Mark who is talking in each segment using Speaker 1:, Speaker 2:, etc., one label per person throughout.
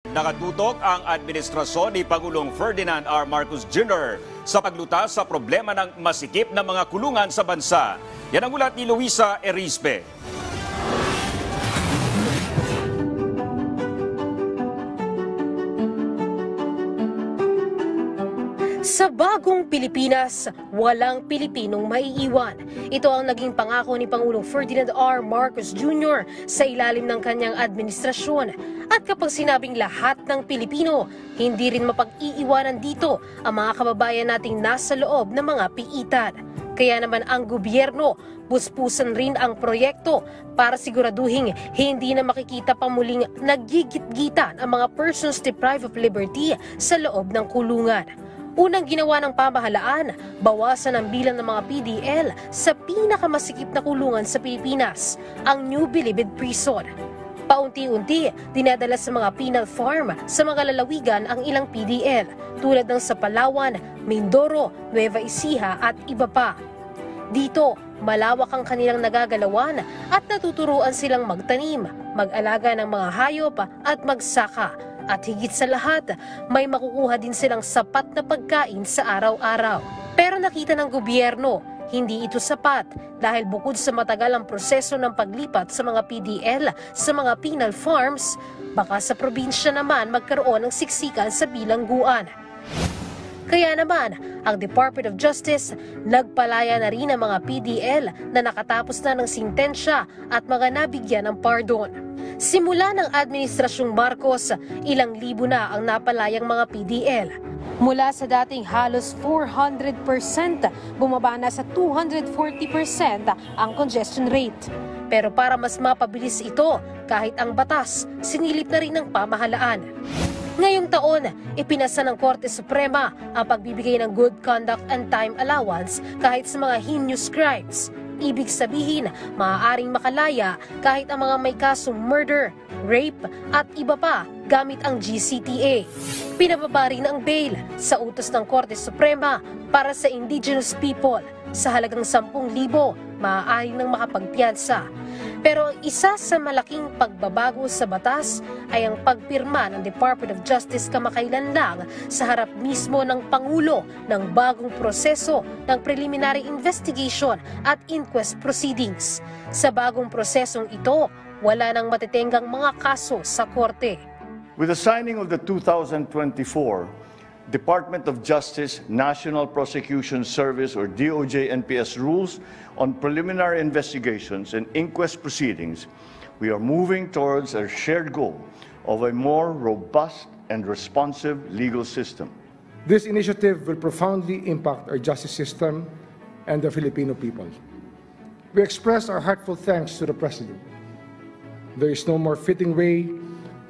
Speaker 1: Nakatutok ang administrasyon ni Pangulong Ferdinand R. Marcos Jr. sa paglutas sa problema ng masikip na mga kulungan sa bansa. Yan ang ulat ni Luisa Erispe.
Speaker 2: Sa bagong Pilipinas, walang Pilipinong maiiwan. Ito ang naging pangako ni Pangulong Ferdinand R. Marcos Jr. sa ilalim ng kanyang administrasyon. At kapag sinabing lahat ng Pilipino, hindi rin mapag-iiwanan dito ang mga kababayan nating nasa loob ng mga piitan. Kaya naman ang gobyerno, puspusan rin ang proyekto para siguraduhin hindi na makikita pa muling naggigit-gitan ang mga persons deprived of liberty sa loob ng kulungan. Unang ginawa ng pamahalaan, bawasan ang bilang ng mga PDL sa pinakamasikip na kulungan sa Pilipinas, ang New Bilibid Prison. Paunti-unti, dinadala sa mga penal farm sa mga lalawigan ang ilang PDL, tulad ng sa Palawan, Mindoro, Nueva Ecija at iba pa. Dito, malawak ang kanilang nagagalawan at natuturuan silang magtanim, mag-alaga ng mga hayop at magsaka. At higit sa lahat, may makukuha din silang sapat na pagkain sa araw-araw. Pero nakita ng gobyerno, hindi ito sapat dahil bukod sa matagal ang proseso ng paglipat sa mga PDL sa mga penal farms, baka sa probinsya naman magkaroon ng siksikan sa bilangguan. Kaya naman, ang Department of Justice nagpalaya na rin ang mga PDL na nakatapos na ng sintensya at mga nabigyan ng pardon. Simula ng Administrasyong Marcos, ilang libo na ang napalayang mga PDL. Mula sa dating halos 400%, bumaba na sa 240% ang congestion rate. Pero para mas mapabilis ito, kahit ang batas, sinilip na rin ng pamahalaan. Ngayong taon, ipinasa ng Korte Suprema ang pagbibigay ng good conduct and time allowance kahit sa mga heinous crimes. Ibig sabihin, maaaring makalaya kahit ang mga may kasong murder, rape at iba pa gamit ang GCTA. Pinababa rin ang bail sa utos ng Korte Suprema para sa indigenous people sa halagang 10,000 maaari nang makapagpiyansa. Pero isa sa malaking pagbabago sa batas ay ang pagpirma ng Department of Justice kamakailan lang sa harap mismo ng Pangulo ng bagong proseso ng preliminary investigation at inquest proceedings. Sa bagong prosesong ito, wala nang matitenggang mga kaso sa korte.
Speaker 3: With the signing of the 2024 Department of Justice National Prosecution Service or DOJ-NPS rules on preliminary investigations and inquest proceedings, we are moving towards our shared goal of a more robust and responsive legal system.
Speaker 4: This initiative will profoundly impact our justice system and the Filipino people. We express our heartfelt thanks to the President. There is no more fitting way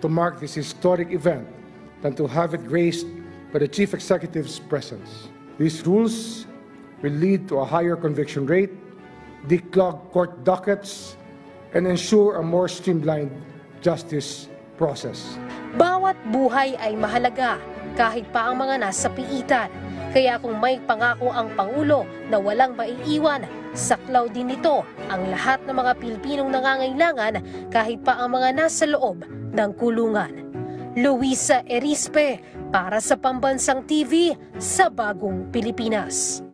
Speaker 4: to mark this historic event than to have it graced by the Chief Executive's presence. These rules will lead to a higher conviction rate, declog court dockets, and ensure a more streamlined justice process.
Speaker 2: Bawat buhay ay mahalaga, kahit pa ang mga nasa piitan. Kaya kung may pangako ang Pangulo na walang maiiwan, saklaw din nito ang lahat ng mga Pilipinong nangangailangan kahit pa ang mga nasa loob ng kulungan. Luisa Erispe, para sa Pambansang TV sa Bagong Pilipinas.